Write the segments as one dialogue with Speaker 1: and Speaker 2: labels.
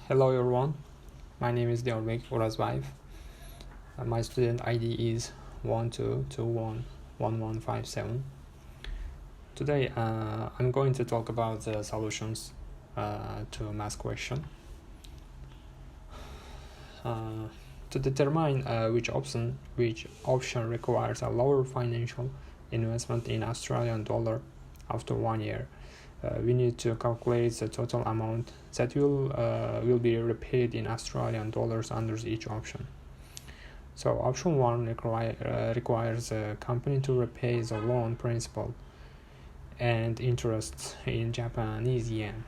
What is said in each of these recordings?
Speaker 1: Hello everyone, my name is Diarbek Urazbayev. My student ID is 12211157. Today I'm going to talk about the solutions to math question. To determine which option requires a lower financial investment in Australian dollar after 1 year, we need to calculate the total amount that will be repaid in Australian dollars under each option. So option 1 requires a company to repay the loan principal and interest in Japanese yen,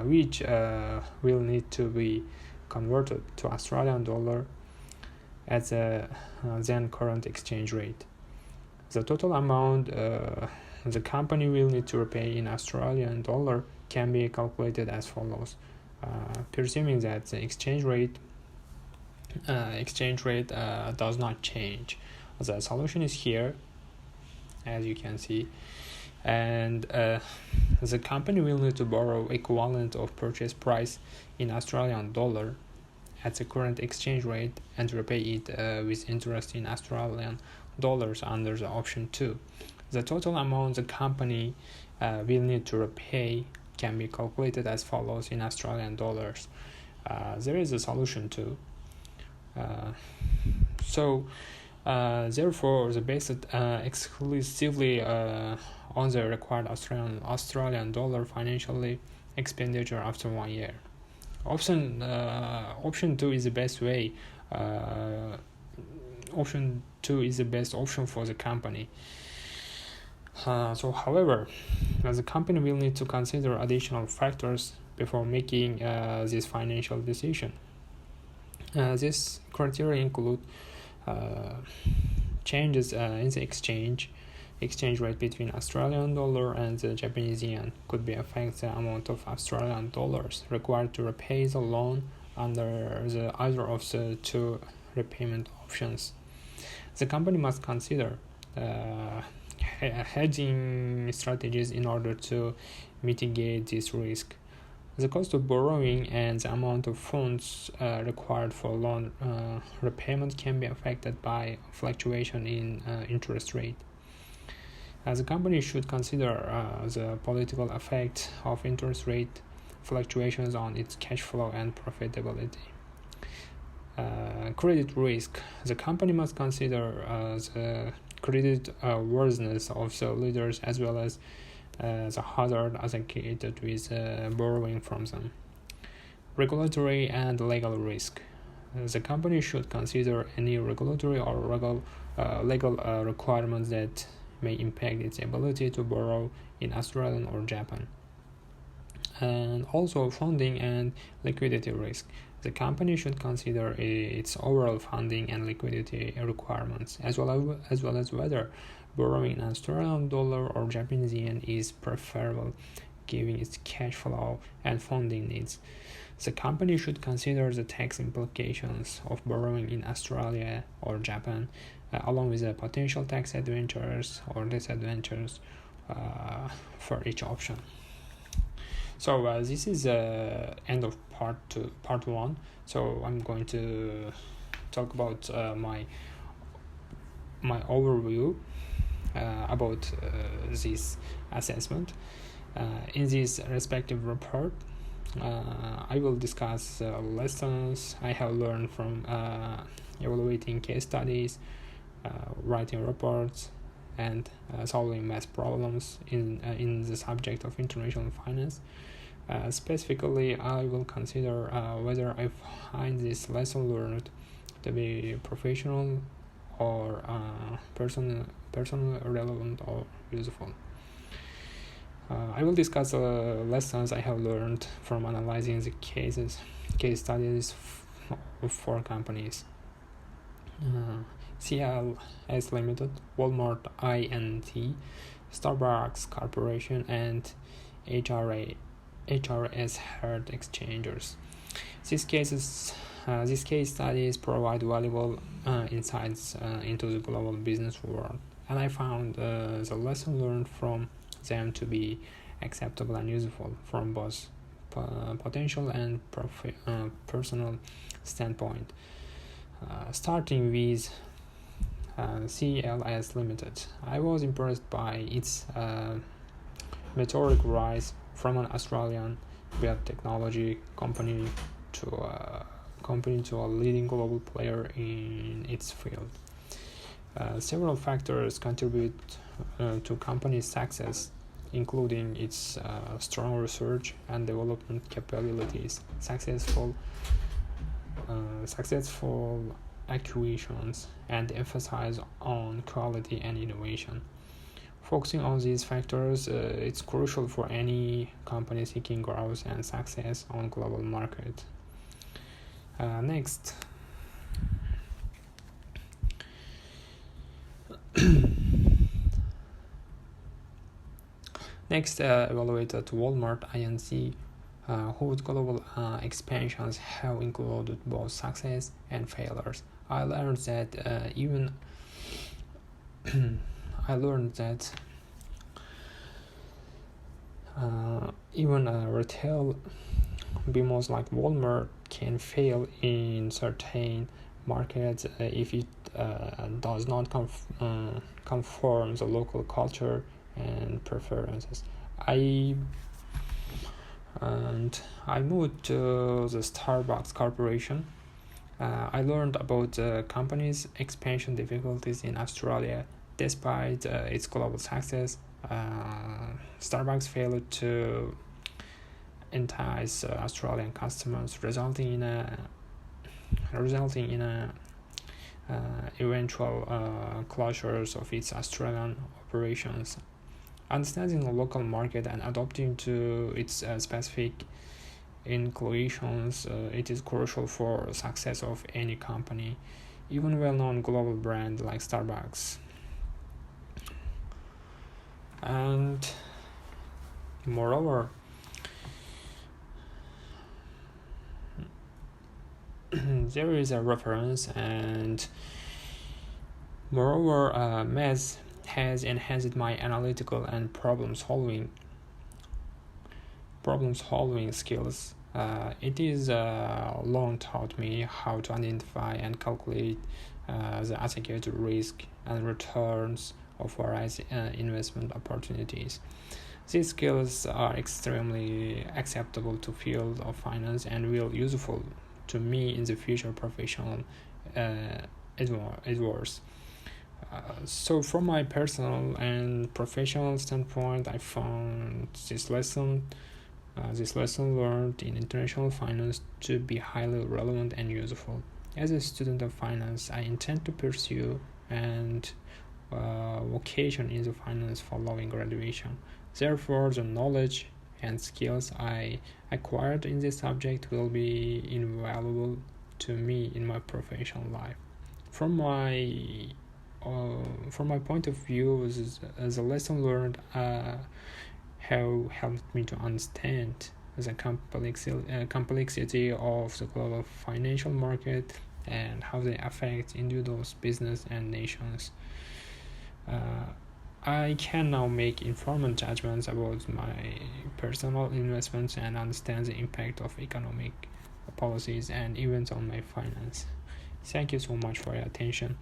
Speaker 1: which will need to be converted to Australian dollar at the then current exchange rate. The total amount the company will need to repay in Australian dollar can be calculated as follows. Presuming that the exchange rate does not change. The solution is here, as you can see, and the company will need to borrow equivalent of purchase price in Australian dollar at the current exchange rate and repay it with interest in Australian dollars under the option 2. The total amount the company will need to repay can be calculated as follows in Australian dollars. There is a solution too. Therefore, the based exclusively on the required Australian dollar financially expenditure after 1 year. Option 2 is the best way. Option 2 is the best option for the company. However, the company will need to consider additional factors before making this financial decision. These criteria include changes in the exchange rate between Australian dollar and the Japanese yen could be affect the amount of Australian dollars required to repay the loan under either of the two repayment options. The company must consider hedging strategies in order to mitigate this risk. The cost of borrowing and the amount of funds required for loan repayment can be affected by fluctuation in interest rate. The company should consider the political effect of interest rate fluctuations on its cash flow and profitability. Credit risk. The company must consider the credit worthiness of the leaders as well as the hazard associated with borrowing from them. Regulatory and legal risk. The company should consider any regulatory or legal requirements that may impact its ability to borrow in Australia or Japan. And also funding and liquidity risk. The company should consider its overall funding and liquidity requirements, as well as whether borrowing in Australian dollar or Japanese yen is preferable given its cash flow and funding needs. The company should consider the tax implications of borrowing in Australia or Japan, along with the potential tax advantages or disadvantages for each option. So this is the end of part 1. So I'm going to talk about my overview about this assessment. In this respective report, I will discuss lessons I have learned from evaluating case studies, writing reports, and solving math problems in the subject of international finance. Specifically, I will consider whether I find this lesson learned to be professional or personal relevant or useful. I will discuss lessons I have learned from analyzing the case studies of 4 companies: CLS Limited, Walmart Inc., Starbucks Corporation, and HRS Heart Exchangers. These case studies provide valuable insights into the global business world, and I found the lesson learned from them to be acceptable and useful from both potential and personal standpoint. Starting with CLS Limited, I was impressed by its meteoric rise from an Australian biotechnology company to a leading global player in its field. Several factors contribute to company's success, including its strong research and development capabilities, successful acquisitions, and emphasis on quality and innovation. Focusing on these factors, it's crucial for any company seeking growth and success on global market. Next, evaluated Walmart Inc., whose global expansions have included both success and failures. I learned that even retail behemoths like Walmart can fail in certain markets if it does not conform the local culture and preferences. I moved to the Starbucks Corporation. I learned about the company's expansion difficulties in Australia. Despite its global success, Starbucks failed to entice Australian customers, resulting in eventual closures of its Australian operations. Understanding the local market and adapting to its specific inclinations, it is crucial for success of any company, even well-known global brand like Starbucks. And moreover, there is a reference, and moreover, math has enhanced my analytical and problem solving skills. It is long taught me how to identify and calculate the associated risk and returns of various investment opportunities. These skills are extremely acceptable to field of finance and will useful to me in the future professional endeavors. So from my personal and professional standpoint, I found this lesson learned in international finance to be highly relevant and useful. As a student of finance, I intend to pursue and vocation in the finance following graduation. Therefore, the knowledge and skills I acquired in this subject will be invaluable to me in my professional life. From my point of view, the lesson learned have helped me to understand the complexity of the global financial market and how they affect individuals, business, and nations. I can now make informed judgments about my personal investments and understand the impact of economic policies and events on my finance. Thank you so much for your attention.